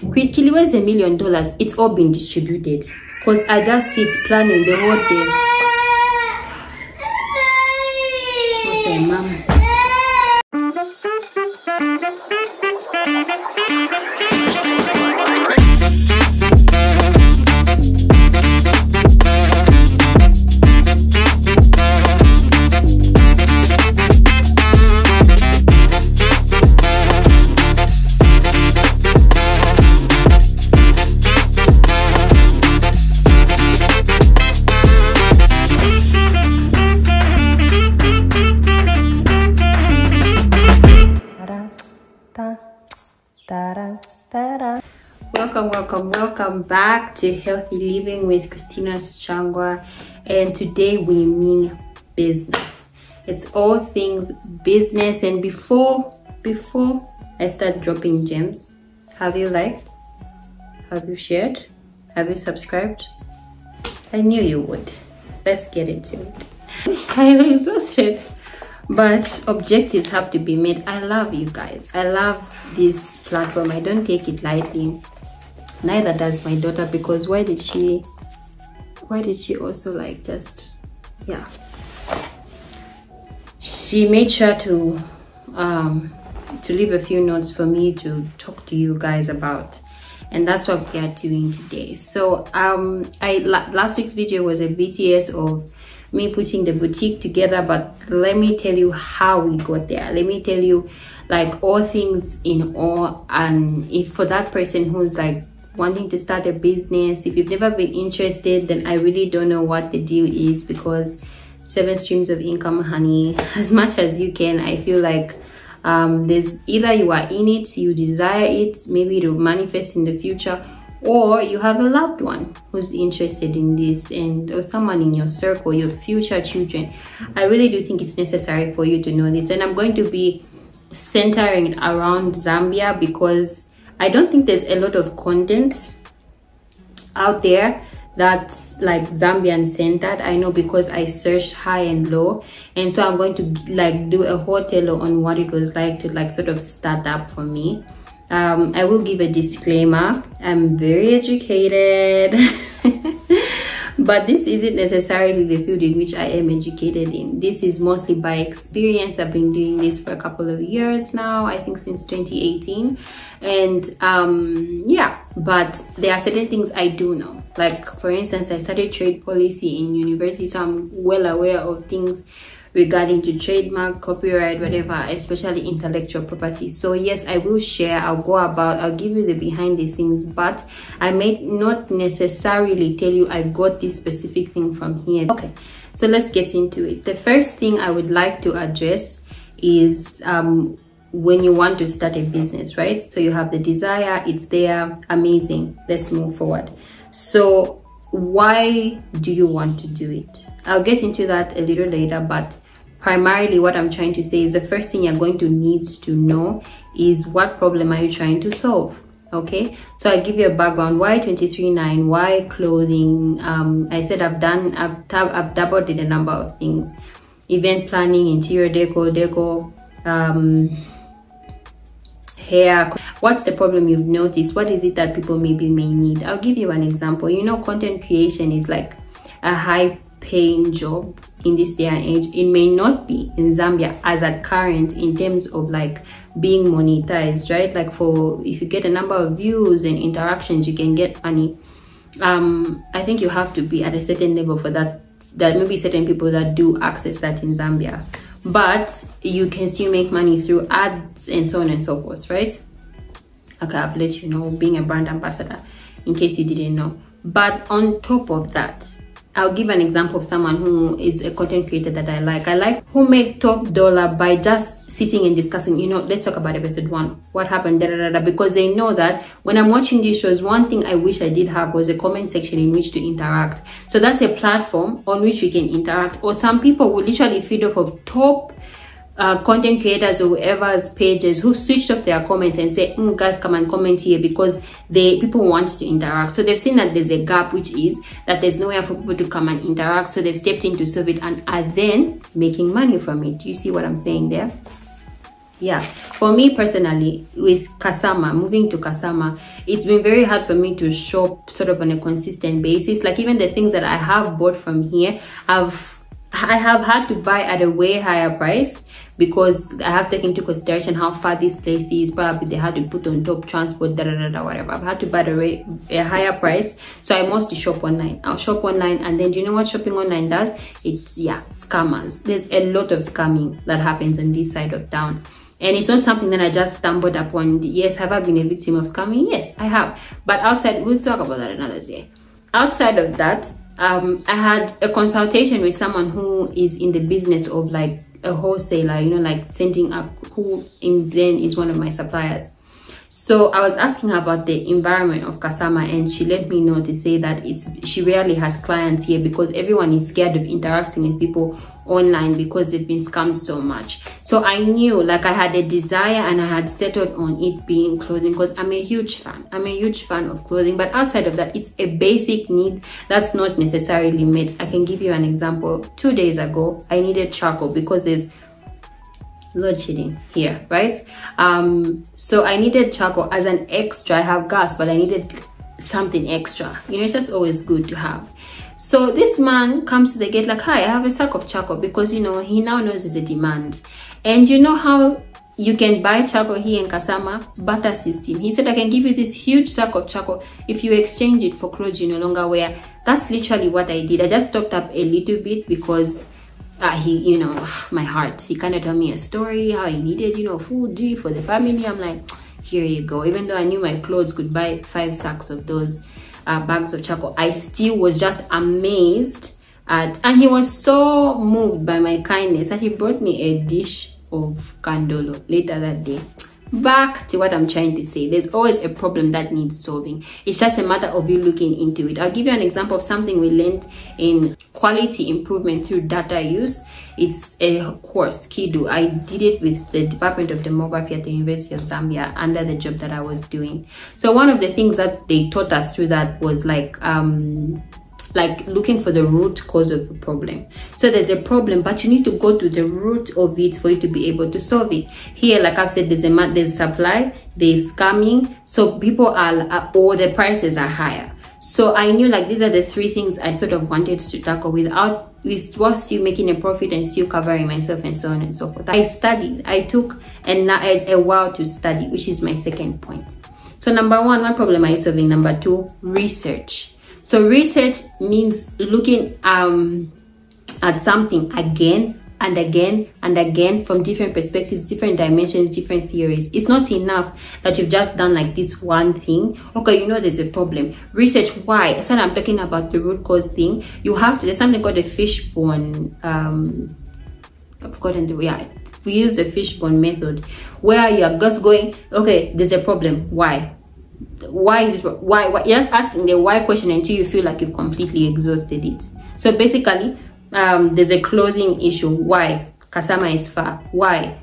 Kiliwe's $1 million. It's all been distributed because I just sit planning the whole day. What's say, mom? Welcome back to Healthy Living with Christina Changwa, and today we mean business. It's all things business. And before I start dropping gems, have you liked? Have you shared? Have you subscribed? I knew you would. Let's get into it. I'm exhausted, but objectives have to be met. I love you guys. I love this platform. I don't take it lightly. Neither does my daughter, because why did she also like just, yeah, she made sure to leave a few notes for me to talk to you guys about, and that's what we are doing today. So last week's video was a BTS of me putting the boutique together, but let me tell you how we got there. Let me tell you, like, all things in all. And if for that person who's like wanting to start a business, if you've never been interested, then I really don't know what the deal is, because 7 streams of income, honey, as much as you can. I feel like there's either you are in it, you desire it, maybe it'll manifest in the future, or you have a loved one who's interested in this, and or someone in your circle, your future children. I really do think it's necessary for you to know this. And I'm going to be centering around Zambia, because I don't think there's a lot of content out there that's like Zambian centered. I know, because I searched high and low, and so I'm going to like do a whole tale on what it was like to like sort of start up for me. I will give a disclaimer. I'm very educated, but this isn't necessarily the field in which I am educated in. This is mostly by experience. I've been doing this for a couple of years now, I think since 2018. And yeah, but there are certain things I do know. Like, for instance, I studied trade policy in university, so I'm well aware of things regarding to trademark, copyright, whatever, especially intellectual property. So yes, I will share, I'll give you the behind the scenes, but I may not necessarily tell you I got this specific thing from here. Okay, so let's get into it. The first thing I would like to address is when you want to start a business, right? So you have the desire, it's there, amazing, let's move forward. So why do you want to do it? I'll get into that a little later, but primarily what I'm trying to say is the first thing you're going to need to know is what problem are you trying to solve. Okay, so I'll give you a background. Why 23/9? Why clothing? I said I've dabbled in a number of things: event planning, interior deco, hair. What's the problem you've noticed? What is it that people may need? I'll give you an example. You know, content creation is like a high paying job in this day and age. It may not be in Zambia as at current in terms of like being monetized, right? Like, for if you get a number of views and interactions, you can get money. I think you have to be at a certain level for that. There may be certain people that do access that in Zambia, but you can still make money through ads and so on and so forth, right? Okay, I've let you know, being a brand ambassador, in case you didn't know. But on top of that, I'll give an example of someone who is a content creator that I like, who made top dollar by just sitting and discussing, you know, let's talk about episode 1, what happened, because they know that when I'm watching these shows, one thing I wish I did have was a comment section in which to interact. So that's a platform on which we can interact. Or some people will literally feed off of top content creators or whoever's pages who switched off their comments and say, guys, come and comment here, because people want to interact. So they've seen that there's a gap, which is that there's nowhere for people to come and interact, so they've stepped in to solve it and are then making money from it. Do you see what I'm saying there? Yeah, for me personally, with Kasama, moving to Kasama, it's been very hard for me to shop sort of on a consistent basis. Like even the things that I have bought from here, I have had to buy at a way higher price, because I have taken into consideration how far this place is. Probably they had to put on top transport, whatever. I've had to buy a higher price, so I mostly shop online. I'll shop online, and then do you know what shopping online does? It's, yeah, scammers. There's a lot of scamming that happens on this side of town. And it's not something that I just stumbled upon. Yes, have I been a victim of scamming? Yes, I have. But outside, we'll talk about that another day. Outside of that, I had a consultation with someone who is in the business of like a wholesaler, you know, like sending up, who then is one of my suppliers. So I was asking her about the environment of Kasama, and she let me know to say that she rarely has clients here because everyone is scared of interacting with people online because they've been scammed so much. So I knew, like, I had a desire and I had settled on it being clothing, because I'm a huge fan. I'm a huge fan of clothing, but outside of that, it's a basic need that's not necessarily met. I can give you an example. 2 days ago, I needed charcoal because there's load shedding here, right? So I needed charcoal as an extra. I have gas, but I needed something extra. You know, it's just always good to have. So this man comes to the gate like, hi, I have a sack of charcoal, because, you know, he now knows there's a demand. And you know how you can buy charcoal here in Kasama? Barter system. He said, I can give you this huge sack of charcoal if you exchange it for clothes you no longer wear. That's literally what I did. I just topped up a little bit because he, you know, my heart, he kind of told me a story how he needed, you know, food for the family. I'm like, here you go. Even though I knew my clothes could buy 5 sacks of those bags of charcoal, I still was just amazed at, and he was so moved by my kindness that he brought me a dish of kandolo later that day. Back to what I'm trying to say, there's always a problem that needs solving. It's just a matter of you looking into it. I'll give you an example of something we learned in quality improvement through data use. It's a course, Kidu. I did it with the Department of Demography at the University of Zambia under the job that I was doing. So one of the things that they taught us through that was like looking for the root cause of the problem. So there's a problem, but you need to go to the root of it for you to be able to solve it. Here, like I've said, there's supply, there's scamming, so people are, or the prices are higher. So I knew, like, these are the 3 things I sort of wanted to tackle without still making a profit and still covering myself and so on and so forth. I studied. I took a while to study, which is my second point. So number 1, what problem are you solving? Number 2, research. So research means looking at something again and again and again from different perspectives, different dimensions, different theories. It's not enough that you've just done like this one thing. Okay, you know there's a problem. Research why. So I'm talking about the root cause thing. You have to, there's something called a fishbone, I've forgotten the, yeah, we use the fishbone method, where you're just going, okay, there's a problem, why is this, why you're just asking the why question until you feel like you've completely exhausted it. So basically, there's a clothing issue, why? Kasama is far, why?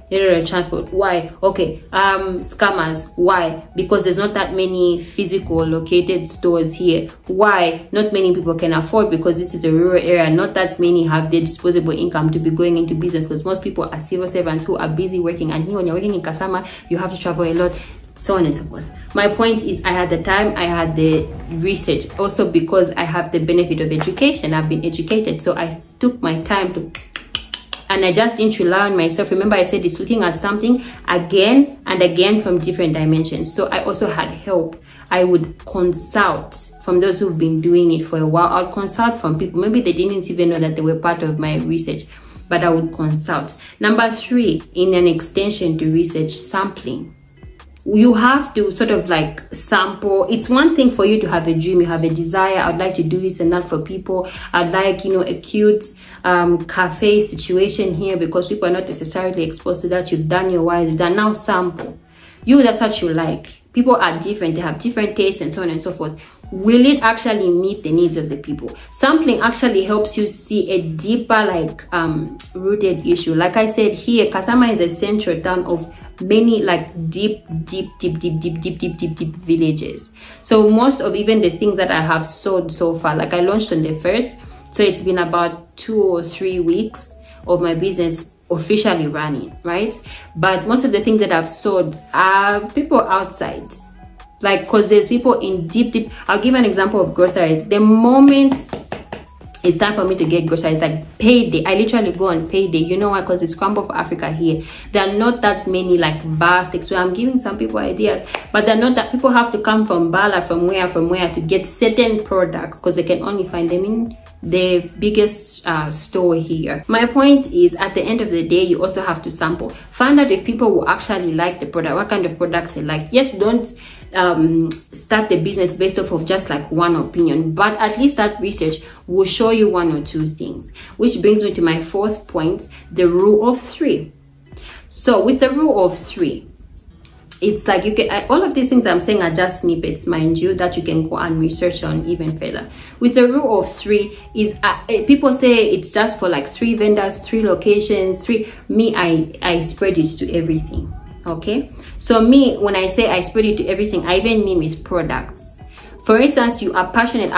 Transport, why? Okay, scammers, why? Because there's not that many physical located stores here, why? Not many people can afford, because this is a rural area. Not that many have the disposable income to be going into business, because most people are civil servants who are busy working, and here when you're working in Kasama, you have to travel a lot, so on and so forth. My point is, I had the time, I had the research, also because I have the benefit of education. I've been educated, so I took my time to, and I just didn't rely on myself. Remember, I said it's looking at something again and again from different dimensions. So I also had help. I would consult from those who've been doing it for a while. I'll consult from people, maybe they didn't even know that they were part of my research, but I would consult. Number 3, in an extension to research, sampling. You have to sort of like sample. It's one thing for you to have a dream, you have a desire, I'd like to do this and that for people. I'd like, you know, a cute cafe situation here, because people are not necessarily exposed to that. You've done your why, you've done, now sample. You, that's what you like. People are different, they have different tastes and so on and so forth. Will it actually meet the needs of the people? Sampling actually helps you see a deeper, like rooted issue. Like I said, here Kasama is a central town of many like deep villages. So most of even the things that I have sold so far, like I launched on the 1st, so it's been about 2 or 3 weeks of my business officially running, right? But most of the things that I've sold are people outside, like, because there's people in deep. I'll give an example of groceries. The moment it's time for me to get groceries, like payday, I literally go on payday. You know why? Because it's Scramble for Africa here. There are not that many like vast, so I'm giving some people ideas, but they're not that people have to come from Bala, from where to get certain products, because they can only find them in the biggest store here. My point is, at the end of the day, you also have to sample, find out if people will actually like the product, what kind of products they like. Yes, don't start the business based off of just like one opinion, but at least that research will show you one or two things. Which brings me to my fourth point, the rule of three. So with the rule of three, it's like you can, all of these things I'm saying are just snippets, mind you, that you can go and research on even further. With the rule of three, is people say it's just for like 3 vendors, 3 locations, 3. Me, I spread it to everything. Okay, so me, when I say I spread it to everything, I even mean with products. For instance, you are passionate.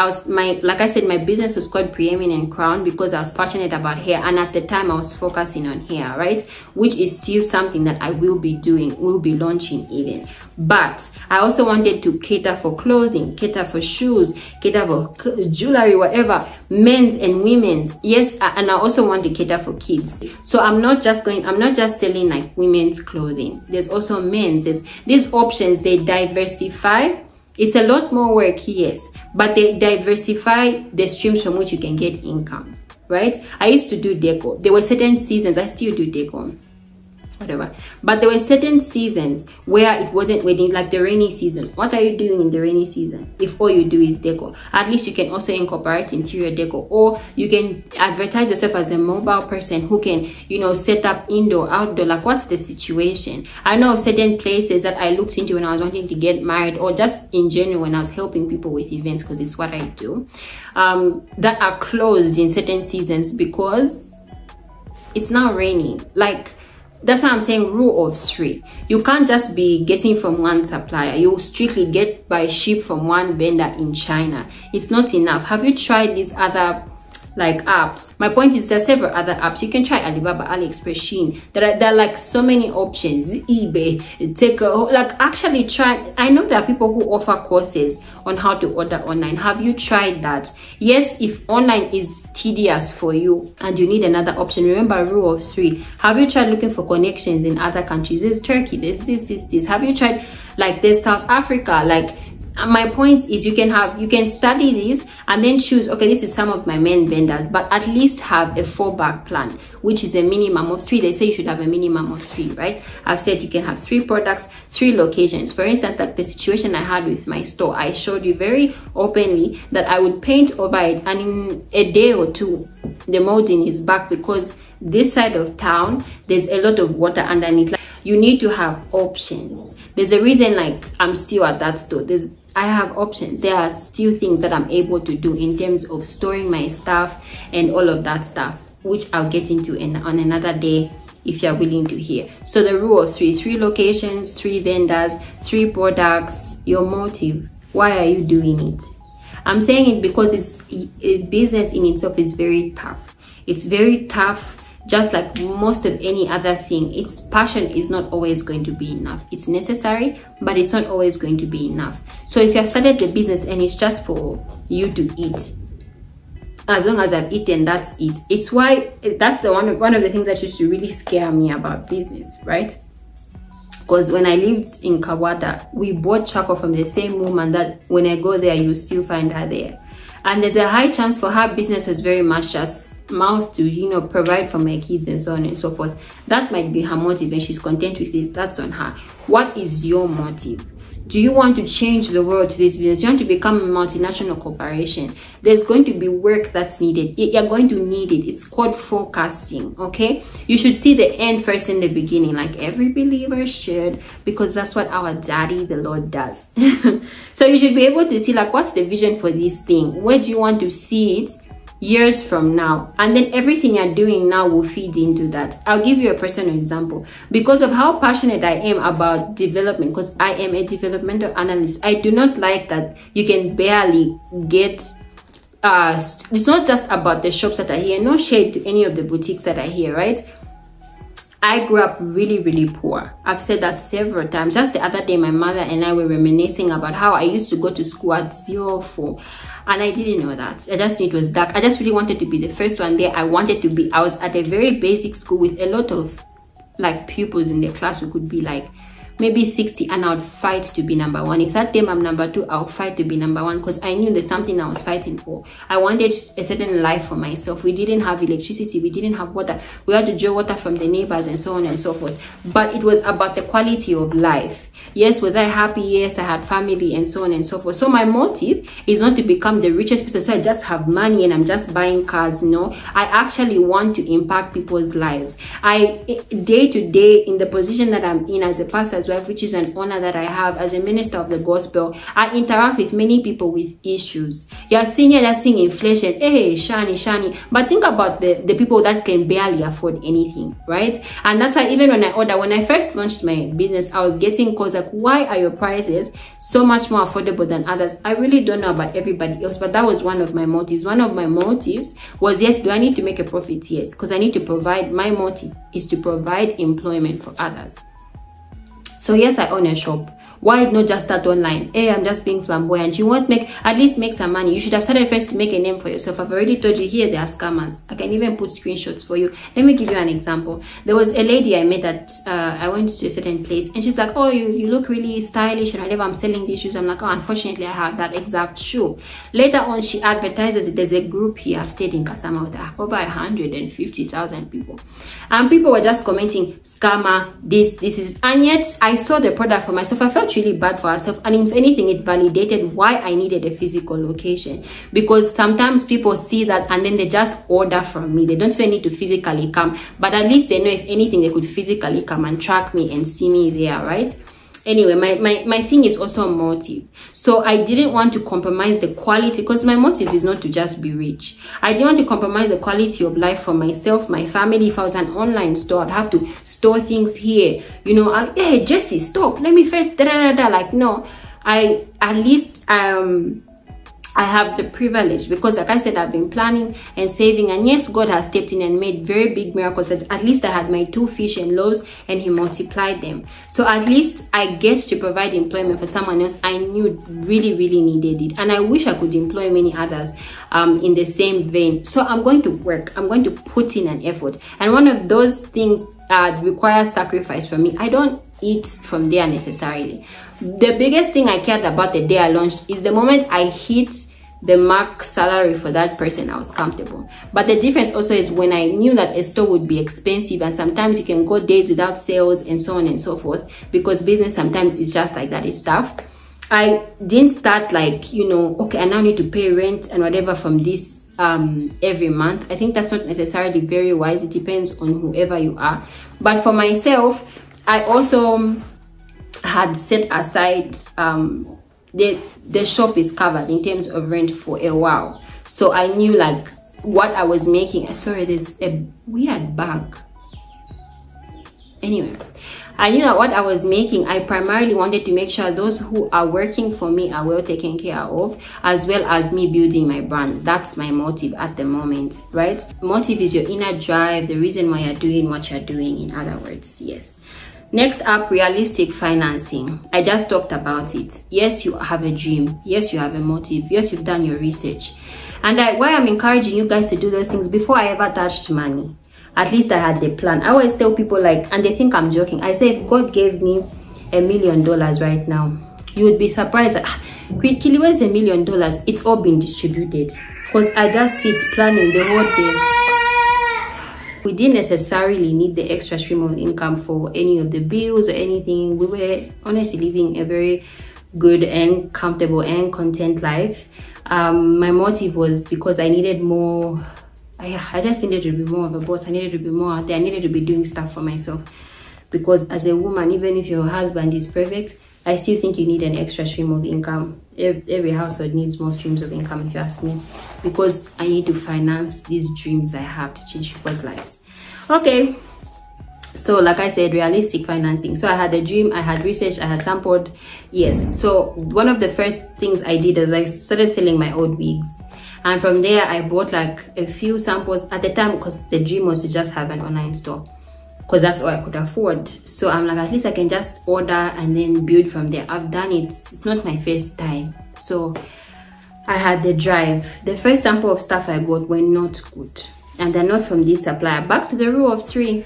Like I said, my business was called Preeminent Crown because I was passionate about hair, and at the time I was focusing on hair, right? Which is still something that I will be doing, will be launching even. But I also wanted to cater for clothing, cater for shoes, cater for jewelry, whatever, men's and women's. Yes, and I also want to cater for kids. So I'm not just selling like women's clothing. There's also men's. These options, they diversify. It's a lot more work, yes, but they diversify the streams from which you can get income, right? I used to do deco. There were certain seasons, I still do deco, whatever, but there were certain seasons where it wasn't wedding, like the rainy season. What are you doing in the rainy season if all you do is deco? At least you can also incorporate interior deco, or you can advertise yourself as a mobile person who can, you know, set up indoor, outdoor. Like, what's the situation? I know of certain places that I looked into when I was wanting to get married, or just in general when I was helping people with events, because it's what I do, that are closed in certain seasons because it's now raining. Like, that's why I'm saying rule of three. You can't just be getting from one supplier. You strictly get by ship from one vendor in China. It's not enough. Have you tried these other like apps? My point is, there's several other apps. You can try Alibaba, AliExpress, Shein. There are like so many options. eBay, like actually try. I know there are people who offer courses on how to order online. Have you tried that? Yes, if online is tedious for you and you need another option, remember rule of three. Have you tried looking for connections in other countries? There's Turkey, there's this. Have you tried like there's South Africa? Like, my point is, you can study this and then choose, okay, this is some of my main vendors, but at least have a fallback plan, which is a minimum of 3. They say you should have a minimum of 3, right? I've said you can have 3 products, 3 locations. For instance, like the situation I had with my store, I showed you very openly that I would paint over it, and in a day or 2 the molding is back, because this side of town there's a lot of water underneath. Like, you need to have options. There's a reason, like, I'm still at that store. I have options. There are still things that I'm able to do in terms of storing my stuff and all of that stuff, which I'll get into on another day if you're willing to hear. So the rule of 3: 3 locations, 3 vendors, 3 products. Your motive. Why are you doing it? I'm saying it because business in itself is very tough. It's very tough. Just like most of any other thing, its passion is not always going to be enough. It's necessary, but it's not always going to be enough. So if you have started the business and it's just for you to eat, as long as I've eaten, that's it. It's why that's one of the things that used to really scare me about business, right? Because when I lived in Kawada, we bought charcoal from the same woman that when I go there, you still find her there. And there's a high chance for her business was very much just mouth to, you know, provide for my kids and so on and so forth. That might be her motive and she's content with it. That's on her. What is your motive? Do you want to change the world to this business? You want to become a multinational corporation? There's going to be work that's needed. You're going to need it. It's called forecasting, okay? You should see the end first in the beginning, like every believer should, because that's what our daddy, the Lord, does. So you should be able to see, like, what's the vision for this thing? Where do you want to see it years from now? And then everything you're doing now will feed into that. I'll give you a personal example. Because of how passionate I am about development, because I am a developmental analyst, I do not like that you can barely get it's not just about the shops that are here. No shade to any of the boutiques that are here, right? I grew up really, really poor. I've said that several times. Just the other day, my mother and I were reminiscing about how I used to go to school at 04. And I didn't know that. I just knew it was dark. I just really wanted to be the first one there. I was at a very basic school with a lot of like pupils in the class. We could be like maybe 60, and I would fight to be number one. If that time I'm number 2, I'll fight to be number 1, because I knew there's something I was fighting for. I wanted a certain life for myself. We didn't have electricity, we didn't have water, we had to draw water from the neighbors and so on and so forth. But it was about the quality of life. Yes, was I happy? Yes, I had family and so on and so forth. So my motive is not to become the richest person, so I just have money and I'm just buying cars. No, I actually want to impact people's lives. I day to day, in the position that I'm in as a pastor's wife, which is an honor that I have as a minister of the gospel, I interact with many people with issues. You're seeing inflation, hey, shiny, but think about the people that can barely afford anything, right? And that's why even when I first launched my business, I was getting calls like, why are your prices so much more affordable than others? I really don't know about everybody else, but that was one of my motives. One of my motives was, yes, do I need to make a profit? Yes, because I need to provide. My motive is to provide employment for others. So yes, I own a shop. Why not just start online? Hey, I'm just being flamboyant. You want at least make some money. You should have started first to make a name for yourself. I've already told you here there are scammers. I can even put screenshots for you. Let me give you an example. There was a lady I met at I went to a certain place, and she's like, oh, you look really stylish, and whatever, I'm selling these shoes. I'm like, oh, unfortunately I have that exact shoe. Later on, she advertises it. There's a group here. I've stayed in Kasama with over 150,000 people, and people were just commenting, scammer, this is, and yet I saw the product for myself. I felt really bad for herself, and if anything, it validated why I needed a physical location, because sometimes people see that and then they just order from me. They don't even need to physically come, but at least they know if anything they could physically come and track me and see me there, right? Anyway, my thing is also motive. So I didn't want to compromise the quality, because my motive is not to just be rich. I didn't want to compromise the quality of life for myself, my family. If I was an online store, I'd have to store things here. You know, hey, Jesse, stop. Let me first, like, no. At least, I have the privilege, because like I said, I've been planning and saving, and yes, God has stepped in and made very big miracles. At least I had my 2 fish and loaves and he multiplied them. So at least I get to provide employment for someone else I knew really needed it, and I wish I could employ many others in the same vein. So I'm going to work, I'm going to put in an effort, and one of those things requires sacrifice from me. I don't eat from there necessarily. The biggest thing I cared about the day I launched is the moment I hit the mark salary for that person, I was comfortable. But the difference also is when I knew that a store would be expensive, and sometimes you can go days without sales and so on and so forth, because business sometimes is just like that, it's tough. I didn't start like, you know, okay, I now need to pay rent and whatever from this every month. I think that's not necessarily very wise. It depends on whoever you are. But for myself, I also had set aside the shop is covered in terms of rent for a while, so I knew like what I was making. Sorry, there's a weird bug. Anyway, I knew that what I was making, I primarily wanted to make sure those who are working for me are well taken care of, as well as me building my brand. That's my motive at the moment, right? Motive is your inner drive, the reason why you're doing what you're doing, in other words. Yes. Next up, realistic financing. I just talked about it. Yes, you have a dream. Yes, you have a motive. Yes, you've done your research. And why I'm encouraging you guys to do those things, before I ever touched money, at least I had the plan. I always tell people, like, and they think I'm joking, I say, if God gave me $1 million right now, you would be surprised. Quickly, where's $1 million? It's all been distributed, because I just sit planning the whole day. We didn't necessarily need the extra stream of income for any of the bills or anything. We were honestly living a very good and comfortable and content life. My motive was because I needed more. I just needed to be more of a boss. I needed to be more out there. I needed to be doing stuff for myself, because as a woman, even if your husband is perfect, I still think you need an extra stream of income. Every household needs more streams of income, if you ask me, because I need to finance these dreams I have to change people's lives. Okay, so like I said, realistic financing. So I had a dream, I had researched, I had sampled. Yes, so one of the first things I did is I started selling my old wigs, and from there I bought like a few samples at the time, because the dream was to just have an online store. because that's all I could afford. So I'm like, at least I can just order and then build from there. I've done it. It's not my first time. So I had the drive. The first sample of stuff I got were not good, and they're not from this supplier. Back to the rule of 3.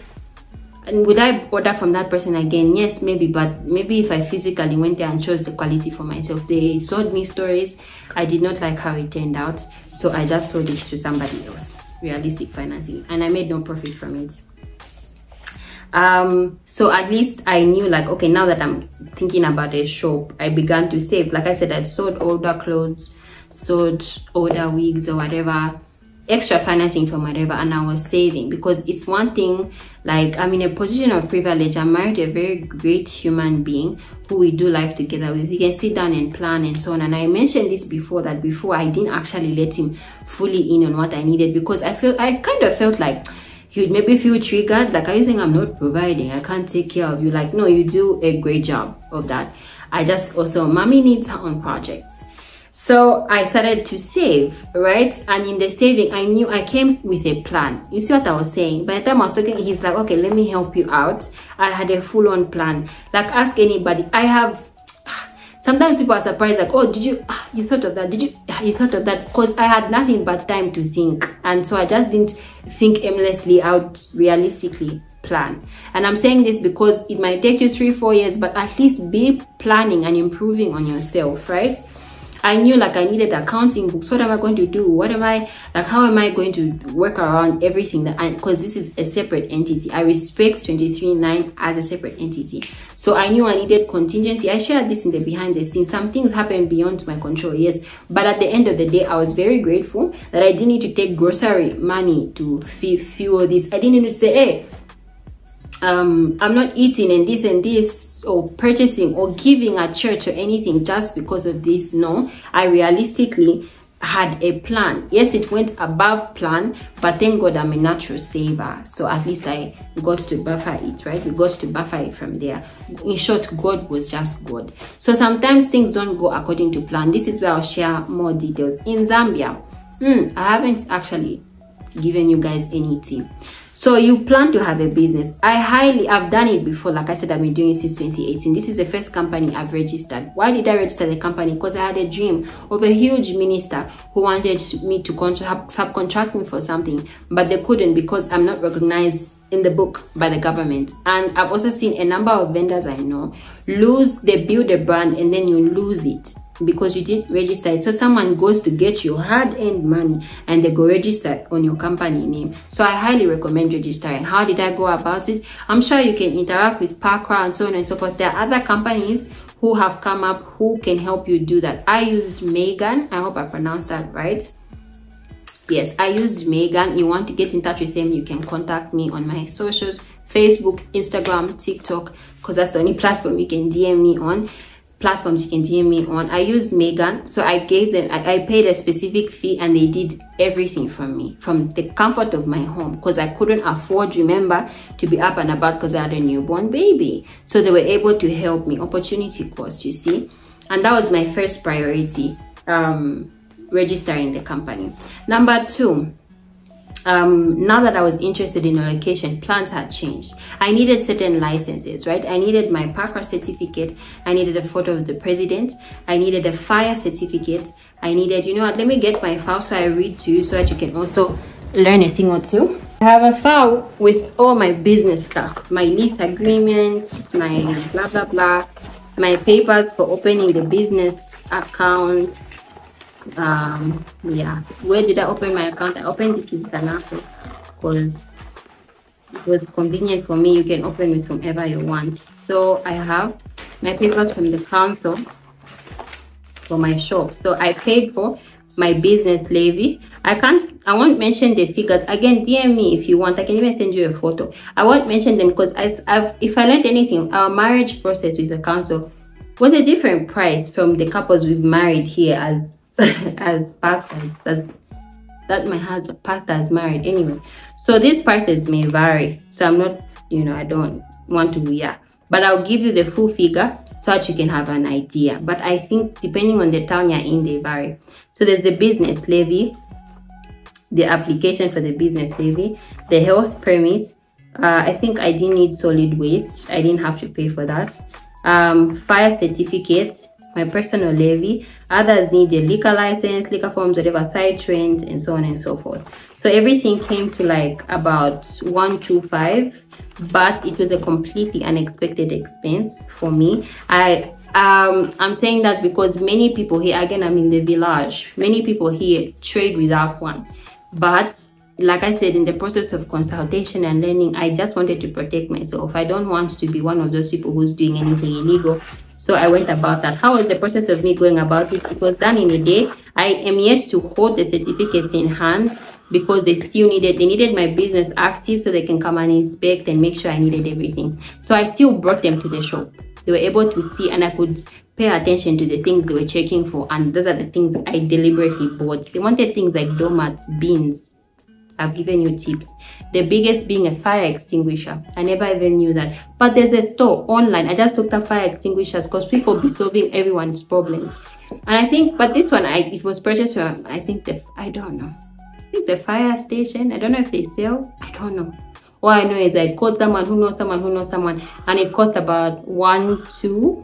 And would I order from that person again? Yes, maybe, but maybe if I physically went there and chose the quality for myself. They sold me stories. I did not like how it turned out, so I just sold it to somebody else. Realistic financing, and I made no profit from it. So at least I knew, like, okay, now that I'm thinking about a shop, I began to save. Like I said, I'd sold older clothes, sold older wigs or whatever, extra financing from whatever, and I was saving, because it's one thing, like, I'm in a position of privilege. I'm married to a very great human being who we do life together with. We can sit down and plan and so on. And I mentioned this before, that before I didn't actually let him fully in on what I needed, because I kind of felt like you'd maybe feel triggered, like, are you saying I'm not providing, I can't take care of you? Like, no, you do a great job of that. I just also, mommy needs her own projects. So I started to save, right? And in the saving, I knew, I came with a plan. You see what I was saying? By the time I was talking, he's like, okay, let me help you out. I had a full-on plan. Like, ask anybody. I have, sometimes people are surprised, like, oh, did you thought of that? Did you thought of that? Because I had nothing but time to think. And so I just didn't think aimlessly out, realistically plan. And I'm saying this because it might take you 3-4 years, but at least be planning and improving on yourself, right? I knew, like, I needed accounting books. What am I going to do? What am I, like, how am I going to work around everything that because this is a separate entity. I respect 23E09 as a separate entity. So I knew I needed contingency. I shared this in the behind the scenes. Some things happen beyond my control, yes. But at the end of the day, I was very grateful that I didn't need to take grocery money to fuel this. I didn't need to say, hey, I'm not eating and this, or purchasing or giving at church or anything just because of this. No, I realistically had a plan. Yes, it went above plan, but thank God I'm a natural saver. So at least I got to buffer it, right? We got to buffer it from there. In short, God was just God. So sometimes things don't go according to plan. This is where I'll share more details. In Zambia, I haven't actually given you guys any tea. So you plan to have a business. I've done it before. Like I said, I've been doing it since 2018. This is the first company I've registered. Why did I register the company? Because I had a dream of a huge minister who wanted me to subcontract me for something, but they couldn't because I'm not recognized in the book by the government. And I've also seen a number of vendors I know they build a brand and then you lose it because you didn't register it. So someone goes to get your hard-earned money and they go register on your company name. So I highly recommend registering. How did I go about it? I'm sure you can interact with Parkra and so on and so forth. There are other companies who have come up who can help you do that. I used Megan. I hope I pronounced that right. Yes, I used Megan. You want to get in touch with them, you can contact me on my socials, Facebook, Instagram, TikTok, because that's the only platform you can DM me on. Platforms you can DM me on. I used Megan, so I gave them, I paid a specific fee and they did everything from me, from the comfort of my home, because I couldn't afford, remember, to be up and about because I had a newborn baby. So they were able to help me. Opportunity cost, you see. And that was my first priority, registering the company. Number 2, now that I was interested in a location, plans had changed. I needed certain licenses, right? I needed my Parkra certificate. I needed a photo of the president. I needed a fire certificate. I needed, you know what, let me get my file so I read to you so that you can also learn a thing or two. I have a file with all my business stuff, my lease agreements, my blah, blah, blah, my papers for opening the business account. Yeah, where did I open my account? I opened it with Zanapo because it was convenient for me. You can open with whomever you want. So I have my papers from the council for my shop. So I paid for my business levy. I won't mention the figures. Again, DM me if you want. I can even send you a photo. I won't mention them because if I learned anything, our marriage process with the council was a different price from the couples we've married here as pastors, as that my husband pastor is married anyway. So these prices may vary, so I'm not, you know, I don't want to, but I'll give you the full figure so that you can have an idea. But I think depending on the town you're in, they vary. So there's the business levy, the application for the business levy, the health permits, I think I didn't need solid waste. I didn't have to pay for that. Fire certificates, my personal levy. Others need a liquor license, liquor forms, whatever, side rent, and so on and so forth. So everything came to like about 125, but it was a completely unexpected expense for me. I'm saying that because many people here, again, I'm in the village, many people here trade without one. But like I said, in the process of consultation and learning, I just wanted to protect myself. I don't want to be one of those people who's doing anything illegal. So I went about that. How was the process of me going about it? It was done in a day. I am yet to hold the certificates in hand because they needed my business active so they can come and inspect and make sure I needed everything. So I still brought them to the shop. They were able to see, and I could pay attention to the things they were checking for, and those are the things I deliberately bought. They wanted things like doormats, bins. I've given you tips. The biggest being a fire extinguisher. I never even knew that. But there's a store online. I just looked up fire extinguishers because people be solving everyone's problems. And I think, but this one, it was purchased from, I think I don't know. I think the fire station. I don't know if they sell. I don't know. All I know is I called someone who knows someone who knows someone, and it cost about 1-2.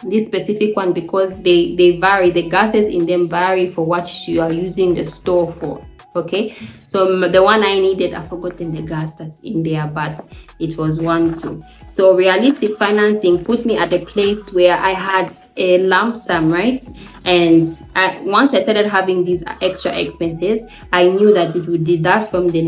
This specific one, because they vary. The gases in them vary for what you are using the store for. Okay, so the one I needed, I've forgotten the gas that's in there, but it was 1-2. So realistic financing put me at a place where I had a lump sum, right? And once I started having these extra expenses, I knew that it would deduct from the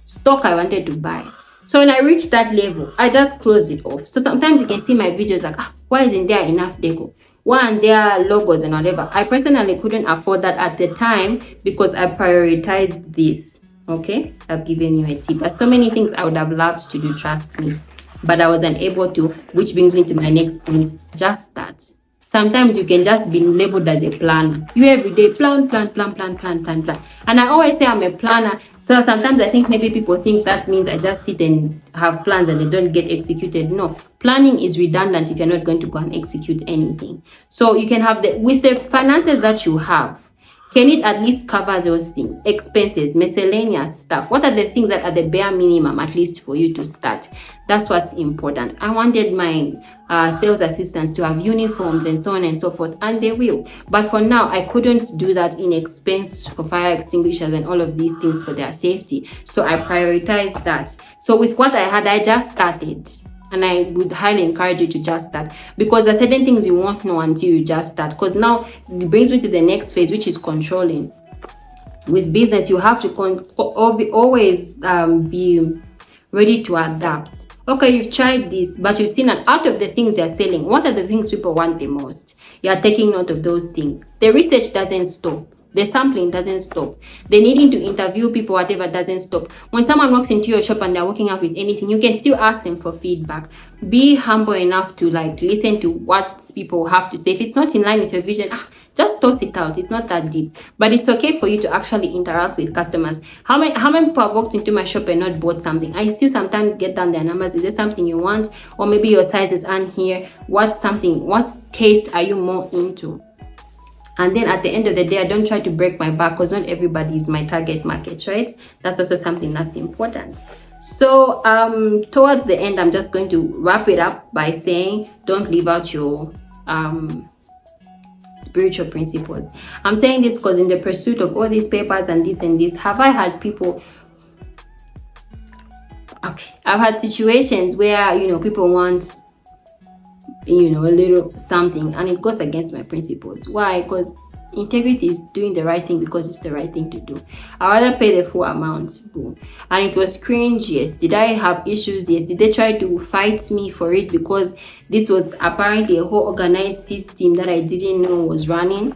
stock I wanted to buy. So when I reached that level, I just closed it off. So sometimes you can see my videos like, why isn't there enough deco? Why aren't there logos and whatever? I personally couldn't afford that at the time because I prioritized this. Okay, I've given you a tip. There's so many things I would have loved to do, trust me, but I wasn't able to, which brings me to my next point. Just start. Sometimes you can just be labeled as a planner. You every day plan. And I always say I'm a planner. So sometimes I think maybe people think that means I just sit and have plans and they don't get executed. No, planning is redundant if you're not going to go and execute anything. So you can have with the finances that you have, can it at least cover those things? Expenses, miscellaneous stuff. What are the things that are the bare minimum, at least for you to start? That's what's important. I wanted my sales assistants to have uniforms and so on and so forth, and they will. But for now, I couldn't do that in expense for fire extinguishers and all of these things for their safety. So I prioritized that. So with what I had, I just started. And I would highly encourage you to just start, because there are certain things you won't know until you just start. Because now it brings me to the next phase, which is controlling. With business, you have to always be ready to adapt. Okay, you've tried this, but you've seen that out of the things you're selling, what are the things people want the most? You're taking note of those things. The research doesn't stop. The sampling doesn't stop. The needing to interview people, whatever, doesn't stop. When someone walks into your shop and they're walking up with anything, you can still ask them for feedback. Be humble enough to listen to what people have to say. If it's not in line with your vision, just toss it out. It's not that deep. But it's okay for you to actually interact with customers. How many people have walked into my shop and not bought something? I still sometimes get down their numbers. Is there something you want? Or maybe your sizes aren't here. What taste are you more into? And then at the end of the day, I don't try to break my back, because not everybody is my target market, right? That's also something that's important. So towards the end, I'm just going to wrap it up by saying, don't leave out your spiritual principles. I'm saying this because in the pursuit of all these papers and this, have I had people... Okay, I've had situations where, people want... a little something, and it goes against my principles. Why? Because integrity is doing the right thing because it's the right thing to do. I rather pay the full amount. Boom. And it was cringe. Yes. Did I have issues? Yes. Did they try to fight me for it because this was apparently a whole organized system that I didn't know was running?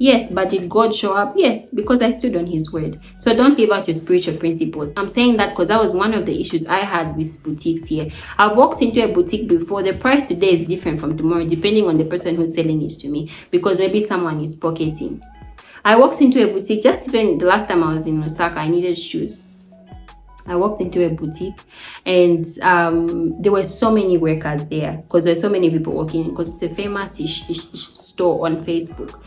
Yes. But did God show up? Yes, because I stood on his word. So don't leave out your spiritual principles. I'm saying that because that was one of the issues I had with boutiques here. I've walked into a boutique before. The price today is different from tomorrow, depending on the person who's selling it to me, because maybe someone is pocketing. I walked into a boutique, just even the last time I was in Osaka, I needed shoes. I walked into a boutique and there were so many workers there, because there were so many people working, because it's a famous store on Facebook.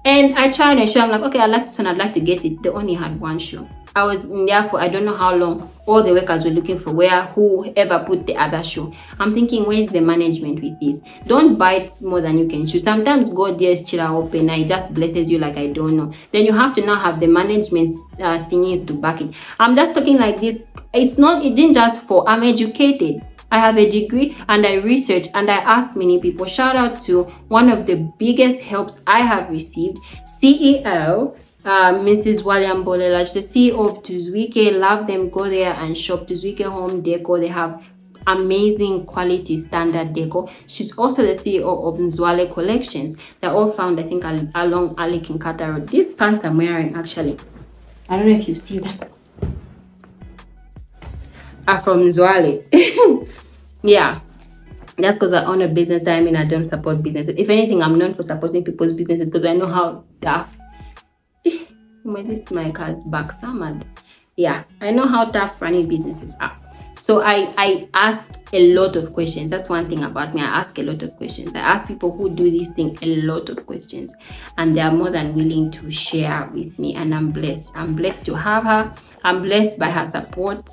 And I tried a shoe. I'm like, okay, I like this one. I'd like to get it. They only had one shoe. I was in there for I don't know how long. All the workers were looking for whoever put the other shoe. I'm thinking, where's the management with this? Don't bite more than you can chew. Sometimes God just chill open and it just blesses you like I don't know. Then you have to now have the management thingies to back it. I'm just talking like this. It didn't just fall. I'm educated. I have a degree and I researched and I asked many people. Shout out to one of the biggest helps I have received, CEO, Mrs. William Bolela. She's the CEO of Tuzwike. Love them. Go there and shop. Tuzwike Home Decor. They have amazing quality standard decor. She's also the CEO of Nzwale Collections. They're all found, I think, along Ali Kinkata Road. These pants I'm wearing, actually, I don't know if you see them, are from Nzwale. Yeah, that's because I own a business. I mean, I don't support business. If anything, I'm known for supporting people's businesses because I know how tough. This mic has back summered. Yeah, I know how tough running businesses are. So I asked a lot of questions. That's one thing about me. I ask a lot of questions. I ask people who do this thing a lot of questions, and they are more than willing to share with me. And I'm blessed. I'm blessed to have her. I'm blessed by her support.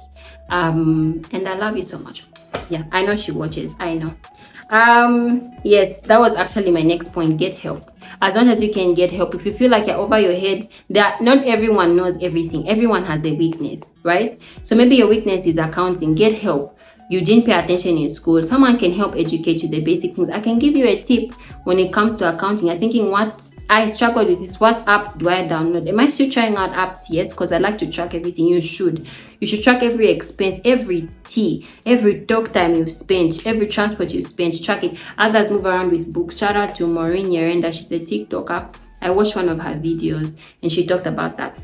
And I love you so much. Yeah, I know she watches. I know. Yes, that was actually my next point. Get help. As long as you can get help. If you feel like you're over your head, not everyone knows everything. Everyone has a weakness, right? So maybe your weakness is accounting. Get help. You didn't pay attention in school. Someone can help educate you the basic things. I can give you a tip when it comes to accounting. I'm thinking what I struggled with is what apps do I download? Am I still trying out apps? Yes, because I like to track everything. You should track every expense, every tea, every talk time you've spent, every transport you've spent, track it. Others move around with books. Shout out to Maureen Yerenda. She's a TikToker. I watched one of her videos and she talked about that.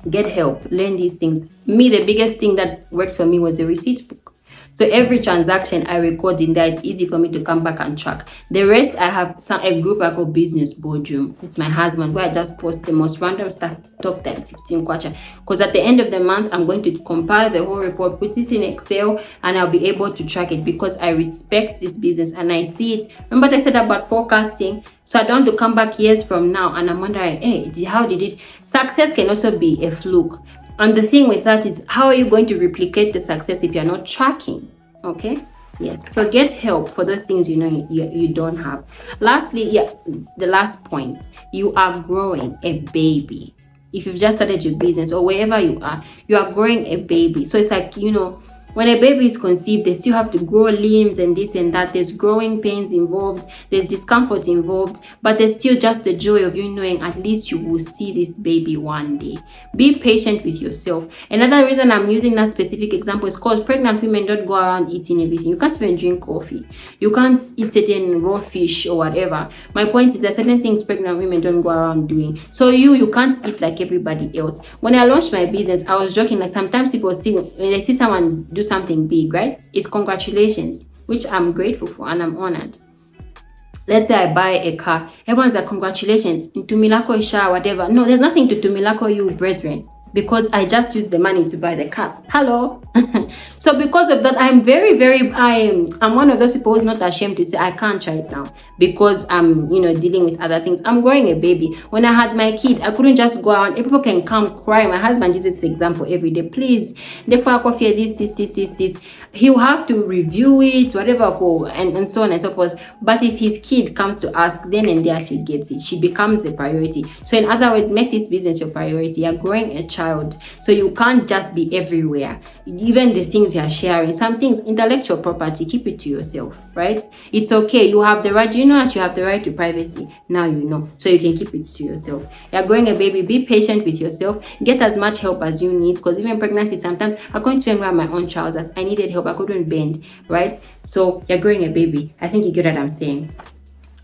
Get help, learn these things. Me, the biggest thing that worked for me was a receipt book. So every transaction I record in there, it's easy for me to come back and track. The rest, I have a group I call Business Boardroom with my husband, where I just post the most random stuff, talk time, 15 kwacha. Because at the end of the month, I'm going to compile the whole report, put it in Excel, and I'll be able to track it because I respect this business and I see it. Remember I said about forecasting? So I don't want to come back years from now and I'm wondering, hey, how did it? Success can also be a fluke. And the thing with that is, how are you going to replicate the success if you're not tracking? Okay, yes. So get help for those things you know you don't have. Lastly, yeah, the last point, you are growing a baby. If you've just started your business or wherever you are growing a baby. So it's like, you know, when a baby is conceived, they still have to grow limbs and this and that. There's growing pains involved. There's discomfort involved. But there's still just the joy of you knowing at least you will see this baby one day. Be patient with yourself. Another reason I'm using that specific example is because pregnant women don't go around eating everything. You can't even drink coffee. You can't eat certain raw fish or whatever. My point is that certain things pregnant women don't go around doing. So you can't eat like everybody else. When I launched my business, I was joking. Like sometimes people see, when they see someone do something big, right? It's congratulations, which I'm grateful for and I'm honored. Let's say I buy a car, everyone's like, congratulations, Tumilako Isha, whatever. No, there's nothing to Tumilako you, brethren, because I just used the money to buy the car. Hello. So because of that, I'm I'm one of those people who's not ashamed to say I can't right now because I'm, you know, dealing with other things. I'm growing a baby. When I had my kid, I couldn't just go out. People can come cry. My husband uses this example every day. Please, therefore, coffee, this. He'll have to review it, whatever, and so on and so forth. But if his kid comes to ask, then and there she gets it. She becomes a priority. So in other words, make this business your priority. You're growing a child, so you can't just be everywhere. Even the things you're sharing, some things, intellectual property, keep it to yourself, right? It's okay. You have the right, you know that you have the right to privacy. Now you know, so you can keep it to yourself. You're growing a baby. Be patient with yourself. Get as much help as you need, because even pregnancy, sometimes I couldn't even wear my own trousers. I needed help. I couldn't bend, right? So you're growing a baby. I think you get what I'm saying.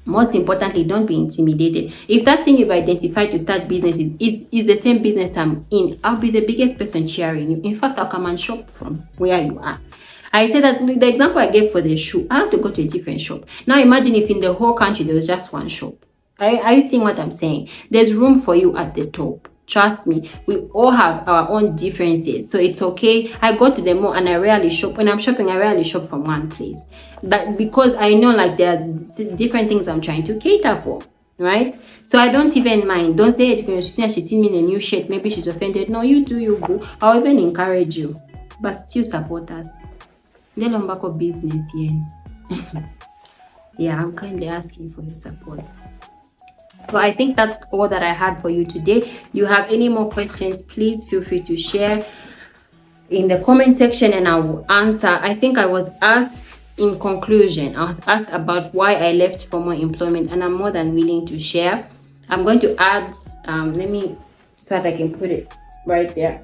Most importantly, don't be intimidated. If that thing you've identified to start business is the same business I'm in, I'll be the biggest person cheering you. In fact, I'll come and shop from where you are. I said that the example I gave for the shoe, I have to go to a different shop. Now imagine if in the whole country there was just one shop. Are you seeing what I'm saying? There's room for you at the top. Trust me, we all have our own differences, so it's okay. I go to the mall and I rarely shop. When I'm shopping, I rarely shop from one place, but because I know like there are different things I'm trying to cater for. right? So I don't even mind. Don't say, hey, Christina, she's seen me in a new shirt, maybe she's offended. No, you do you go. I'll even encourage you, but still support us. The Lombako business here. Yeah, I'm kindly asking for your support. So I think that's all that I had for you today. You have any more questions, please feel free to share in the comment section and I will answer. I think I was asked, in conclusion, I was asked about why I left formal employment, and I'm more than willing to share. I'm going to add, let me, so that I can put it right there.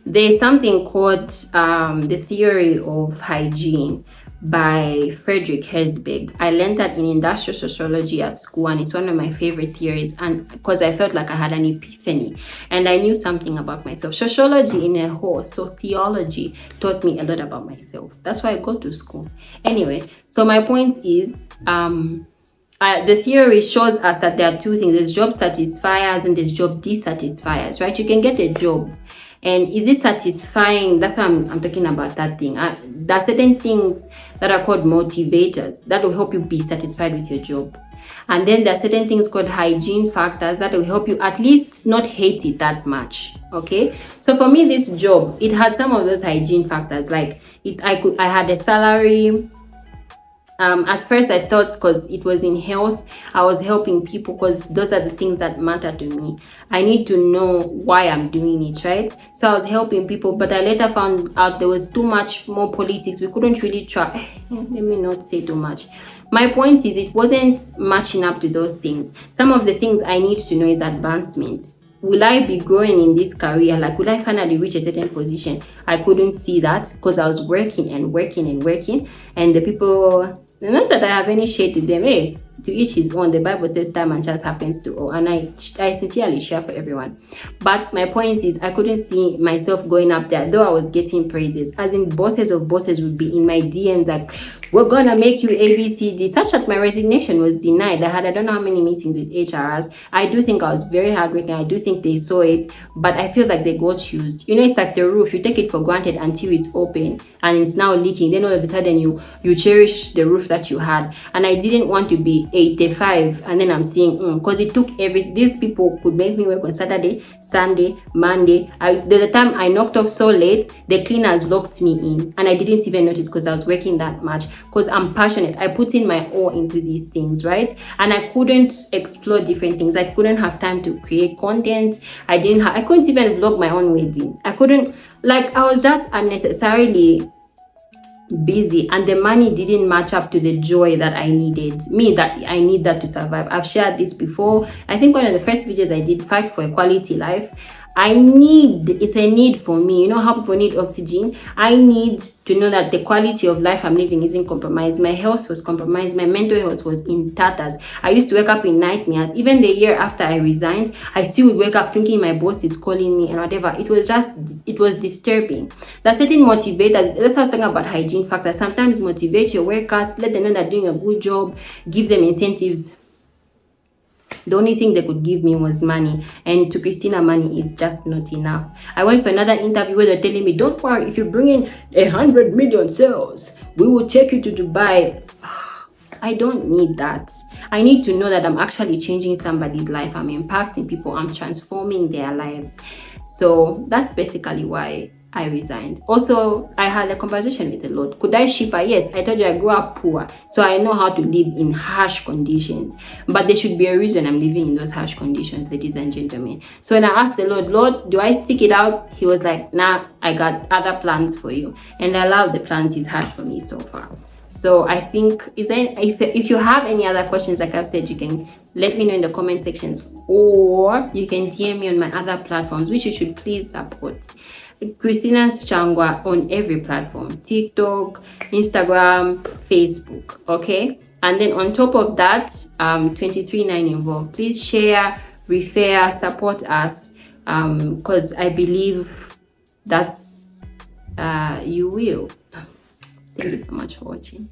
There's something called the theory of hygiene by Frederick Herzberg. I learned that in industrial sociology at school, and it's one of my favorite theories, and because I felt like I had an epiphany and I knew something about myself. Sociology in a whole, sociology taught me a lot about myself. That's why I go to school. Anyway, so my point is, the theory shows us that there are two things. There's job satisfiers and there's job dissatisfiers, right? You can get a job, and is it satisfying? That's what I'm talking about, that thing. There are certain things that are called motivators that will help you be satisfied with your job. And then there are certain things called hygiene factors that will help you at least not hate it that much. Okay, so for me, this job, it had some of those hygiene factors. Like I had a salary. At first I thought, because it was in health, I was helping people, because those are the things that matter to me. I need to know why I'm doing it, right? So I was helping people, but I later found out there was too much more politics. We couldn't really try. Let me not say too much. My point is, it wasn't matching up to those things. Some of the things I need to know is advancement. Will I be growing in this career? Like, will I finally reach a certain position? I couldn't see that because I was working and working and working, and the people, not that I have any shade to them, hey, to each his own. The Bible says time and chance happens to all, and I sincerely share for everyone. But my point is, I couldn't see myself going up there, though I was getting praises. As in, bosses of bosses would be in my DMs like, we're gonna make you ABCD, such that my resignation was denied. I don't know how many meetings with HRs. I do think I was very hardworking. I do think they saw it, but I feel like they got used. You know, it's like the roof. You take it for granted until it's open and it's now leaking. Then all of a sudden you cherish the roof that you had. And I didn't want to be 85 and then I'm seeing, because it took these people could make me work on Saturday, Sunday, Monday. There's a time I knocked off so late, the cleaners locked me in, and I didn't even notice because I was working that much. Because I'm passionate, I put in my all into these things, right? And I couldn't explore different things. I couldn't have time to create content. I couldn't even vlog my own wedding. I couldn't, like, I was just unnecessarily busy, and the money didn't match up to the joy that I needed. That I need that to survive. I've shared this before. I think one of the first videos I did, Fight for a Quality Life. It's a need for me. You know how people need oxygen? I need to know that the quality of life I'm living isn't compromised. My health was compromised. My mental health was in tatters. I used to wake up in nightmares. Even the year after I resigned, I still would wake up thinking my boss is calling me and whatever. It was disturbing. That certain motivators, that's what I was talking about, hygiene factors. Sometimes motivate your workers, let them know they're doing a good job, give them incentives. The only thing they could give me was money, and to Christina, money is just not enough. I went for another interview where they're telling me, don't worry, if you bring in 100 million sales, we will take you to Dubai. I don't need that. I need to know that I'm actually changing somebody's life. I'm impacting people. I'm transforming their lives. So that's basically why I resigned. Also, I had a conversation with the Lord. Could I ship her? Yes, I told you I grew up poor, so I know how to live in harsh conditions. But there should be a reason I'm living in those harsh conditions, ladies and gentlemen. So when I asked the Lord, Lord, do I stick it out? He was like, nah, I got other plans for you. And I love the plans he's had for me so far. So I think, if you have any other questions, like I've said, you can let me know in the comment sections, or you can DM me on my other platforms, which you should please support. Christina's Changwa on every platform: TikTok, Instagram, Facebook. Okay, and then on top of that, 23/9 involved. Please share, refer, support us, because I believe that's you will. Thank you so much for watching.